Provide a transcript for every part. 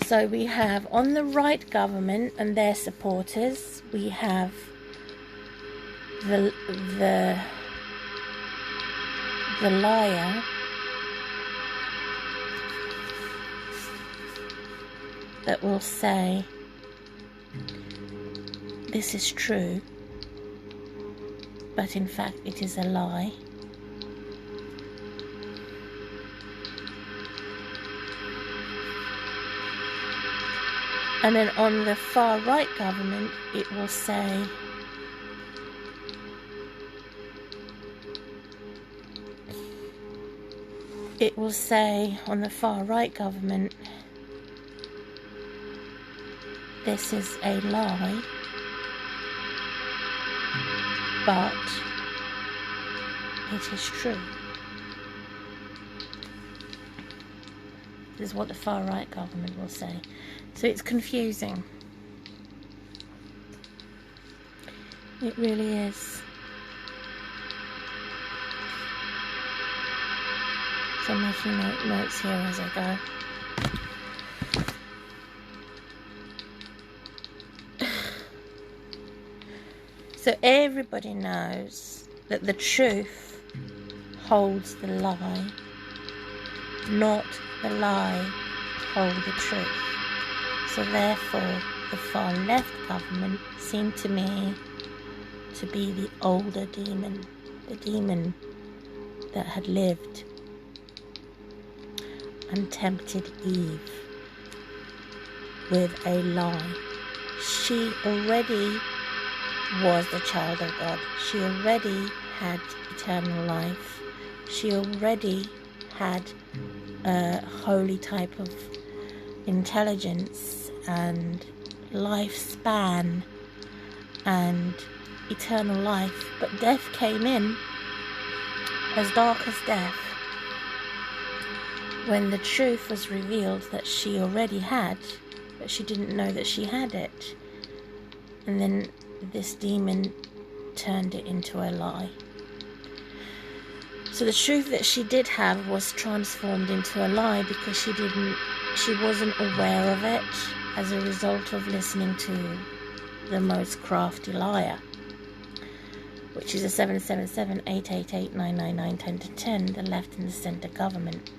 So we have on the right government and their supporters, we have the liar that will say this is true, but in fact it is a lie. And then on the far right government, it will say on the far right government, this is a lie, but it is true. This is what the far right government will say. So it's confusing. It really is. So I'm making notes here as I go. So everybody knows that the truth holds the lie, not the lie hold the truth. So therefore, the far left government seemed to me to be the older demon, the demon that had lived and tempted Eve with a lie. She already was the child of God. She already had eternal life. She already had a holy type of intelligence and lifespan and eternal life. But death came in, as dark as death, when the truth was revealed that she already had, but she didn't know that she had it. And then this demon turned it into a lie. So the truth that she did have was transformed into a lie because she wasn't aware of it as a result of listening to the most crafty liar, which is a 777-888-999-10-10, the left and the centre government.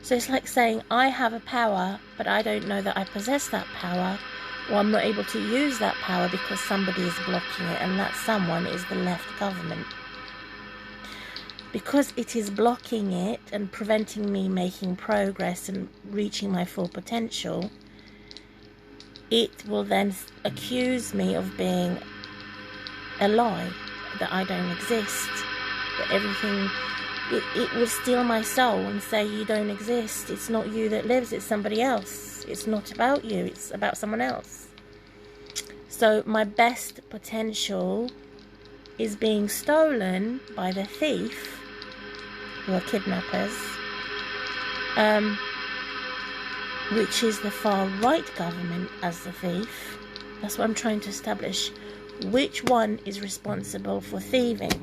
So it's like saying, I have a power, but I don't know that I possess that power, or I'm not able to use that power because somebody is blocking it, and that someone is the left government. Because it is blocking it and preventing me making progress and reaching my full potential, it will then accuse me of being a lie, that I don't exist, that everything, it will steal my soul and say, you don't exist, it's not you that lives, it's somebody else, it's not about you, it's about someone else. So my best potential is being stolen by the thief, who are kidnappers, which is the far right government as the thief. That's what I'm trying to establish. Which one is responsible for thieving?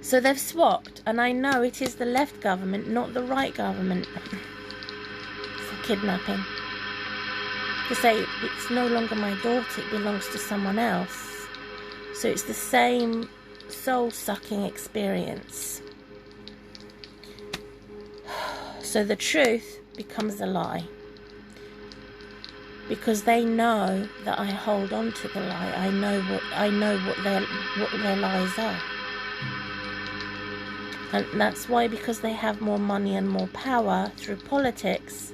So they've swapped, and I know it is the left government, not the right government, for kidnapping. To say, it's no longer my daughter, it belongs to someone else. So it's the same soul-sucking experience. So the truth becomes a lie, because they know that I hold on to the lie. I know what their lies are, and that's why, because they have more money and more power through politics,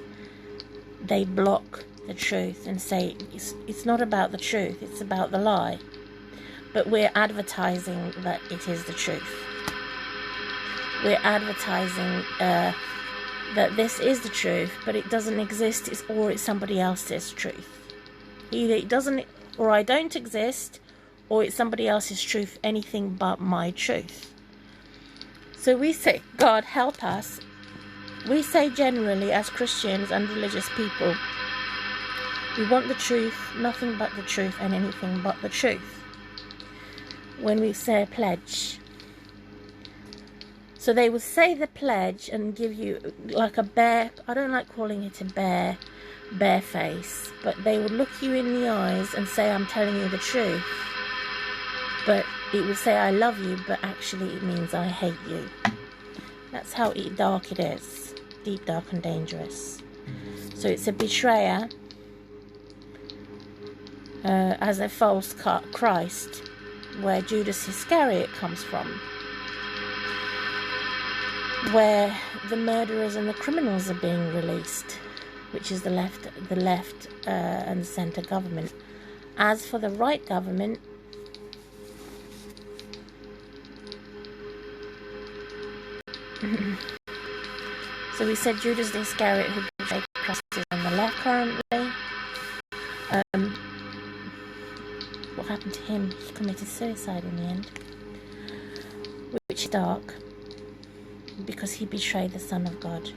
they block the truth and say it's not about the truth, it's about the lie. But we're advertising that it is the truth. We're advertising that this is the truth, but it doesn't exist, or it's somebody else's truth. Either it doesn't, or I don't exist, or it's somebody else's truth, anything but my truth. So we say, God help us. We say generally as Christians and religious people, we want the truth, nothing but the truth, and anything but the truth, when we say a pledge. So they would say the pledge and give you like a bare, I don't like calling it a bare face, but they would look you in the eyes and say, I'm telling you the truth. But it would say, I love you, but actually it means I hate you. That's how dark it is. Deep, dark and dangerous. So it's a betrayer as a false Christ, where Judas Iscariot comes from, where the murderers and the criminals are being released, which is the left and centre government. As for the right government, so we said Judas Iscariot, who betrayed Christ, is on the left currently. What happened to him? He committed suicide in the end, which is dark, because he betrayed the Son of God,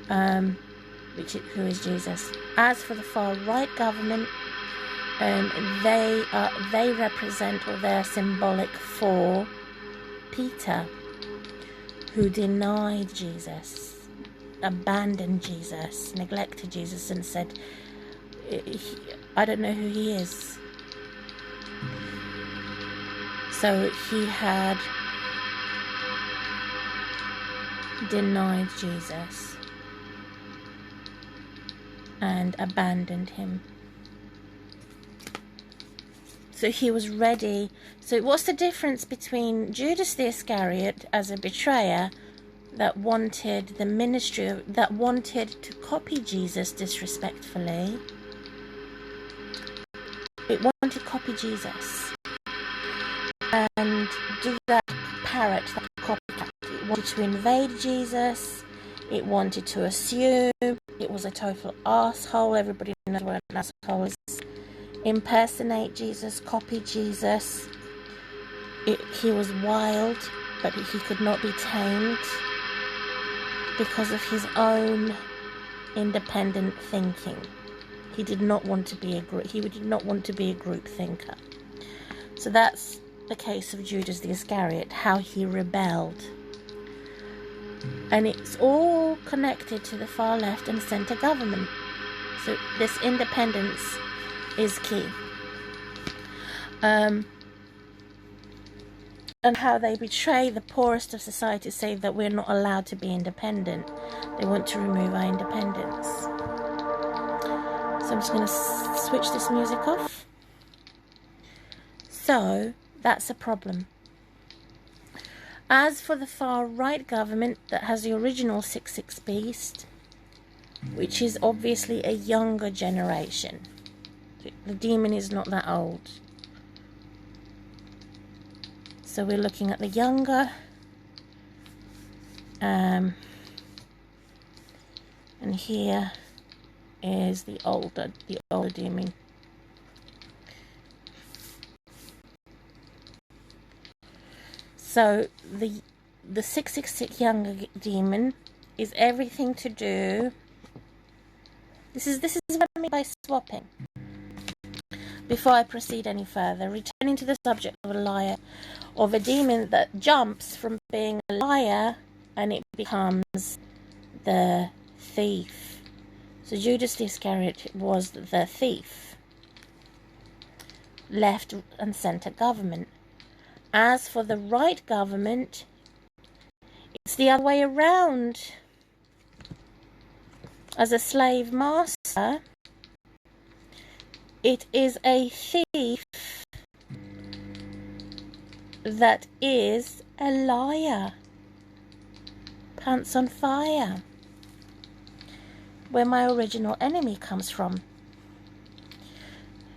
who is Jesus. As for the far right government, they represent, or they're symbolic for Peter, who denied Jesus, abandoned Jesus, neglected Jesus, and said, I don't know who he is. So he had denied Jesus and abandoned him. So he was ready. So what's the difference between Judas the Iscariot as a betrayer that wanted the ministry, that wanted to copy Jesus disrespectfully? It wanted to copy Jesus and do that parrot, that copycat. It wanted to invade Jesus. It wanted to assume. It was a total asshole. Everybody knows what an asshole is. Impersonate Jesus, copy Jesus. He was wild, but he could not be tamed because of his own independent thinking. He did not want to be a group. He did not want to be a group thinker. So that's the case of Judas the Iscariot, how he rebelled. And it's all connected to the far left and centre government. So this independence is key. And how they betray the poorest of society, say that we're not allowed to be independent. They want to remove our independence. So I'm just going to switch this music off. So that's a problem. As for the far right government that has the original 666 beast, which is obviously a younger generation. The demon is not that old. So we're looking at the younger. And here is the older demon. So the 666 younger demon is everything to do. This is what I mean by swapping. Before I proceed any further, returning to the subject of a liar, of a demon that jumps from being a liar and it becomes the thief. So Judas the Iscariot was the thief. Left and centre government. As for the right government, it's the other way around. As a slave master, it is a thief that is a liar. Pants on fire. Where my original enemy comes from.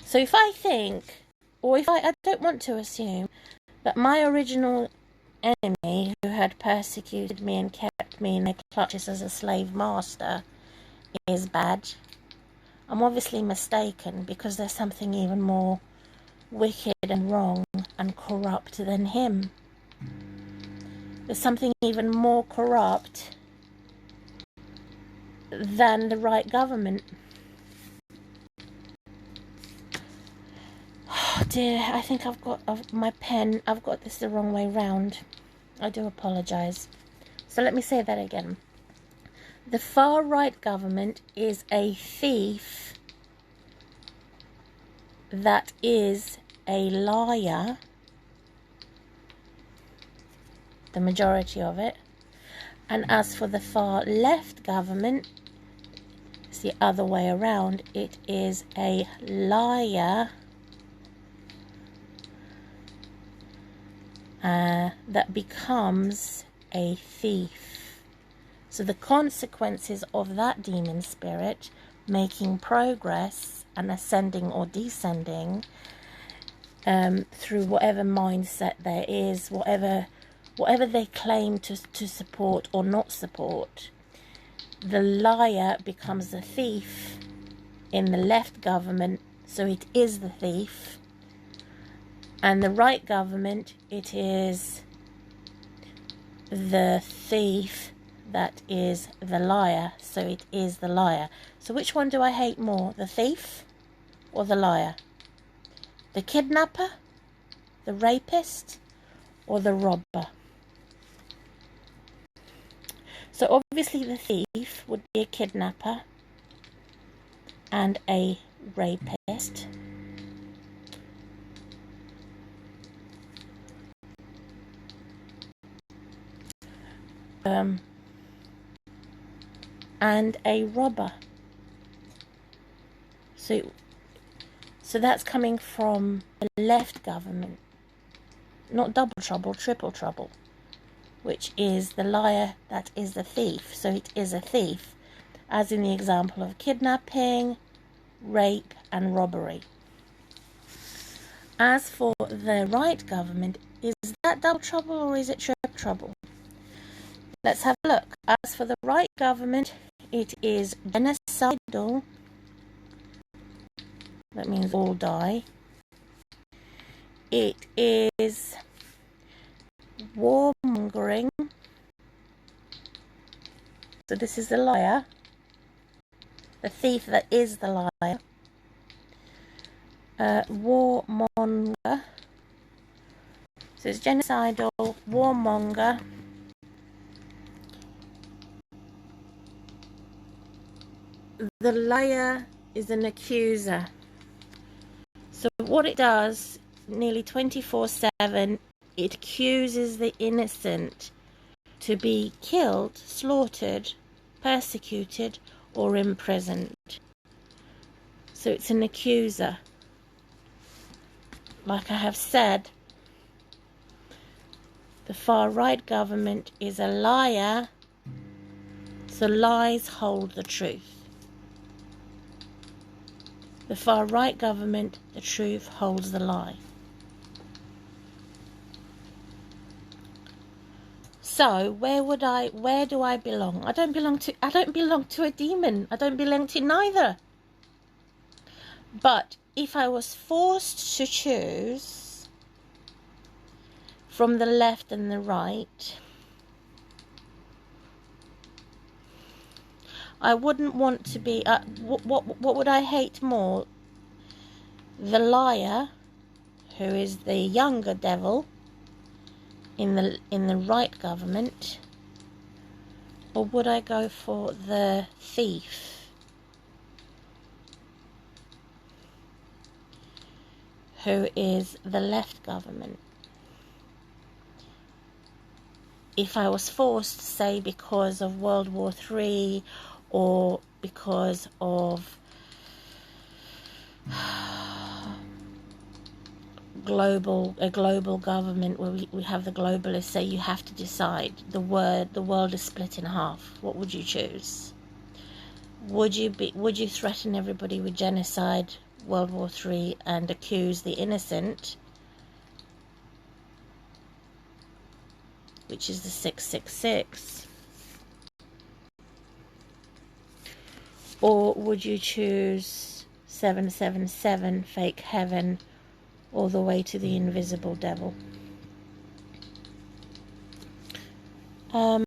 So if I think, or if I don't want to assume, that my original enemy, who had persecuted me and kept me in their clutches as a slave master, is bad, I'm obviously mistaken, because there's something even more wicked and wrong and corrupt than him. There's something even more corrupt than the right government. Oh dear, I think I've got my pen, I've got this the wrong way round. I do apologize. So let me say that again. The far-right government is a thief that is a liar, the majority of it. And as for the far-left government, it's the other way around. It is a liar that becomes a thief. So the consequences of that demon spirit making progress and ascending or descending through whatever mindset there is, whatever they claim to support or not support, the liar becomes the thief in the left government, so it is the thief. And the right government, it is the thief that is the liar, so it is the liar. So which one do I hate more, the thief or the liar? The kidnapper, the rapist, or the robber? So obviously the thief would be a kidnapper and a rapist. And a robber. So that's coming from the left government, not double trouble, triple trouble, which is the liar that is the thief. So it is a thief, as in the example of kidnapping, rape, and robbery. As for the right government, is that double trouble or is it triple trouble? Let's have a look. As for the right government, it is genocidal. That means all die. It is warmongering. So this is the liar, the thief that is the liar. Warmonger. So it's genocidal, warmonger. The liar is an accuser. So what it does, nearly 24/7, it accuses the innocent to be killed, slaughtered, persecuted, or imprisoned. So it's an accuser. Like I have said, the far right government is a liar, so lies hold the truth. The far right government, the truth holds the lie. So where do I belong? I don't belong to a demon. I don't belong to neither. But if I was forced to choose from the left and the right, I wouldn't want to be. What would I hate more? The liar, who is the younger devil in the right government, or would I go for the thief, who is the left government? If I was forced, say because of World War III, or because of a global government where we have the globalists say you have to decide, the world is split in half, what would you choose? Would you threaten everybody with genocide, World War III, and accuse the innocent, which is the 666? Or would you choose 777, fake heaven, all the way to the invisible devil?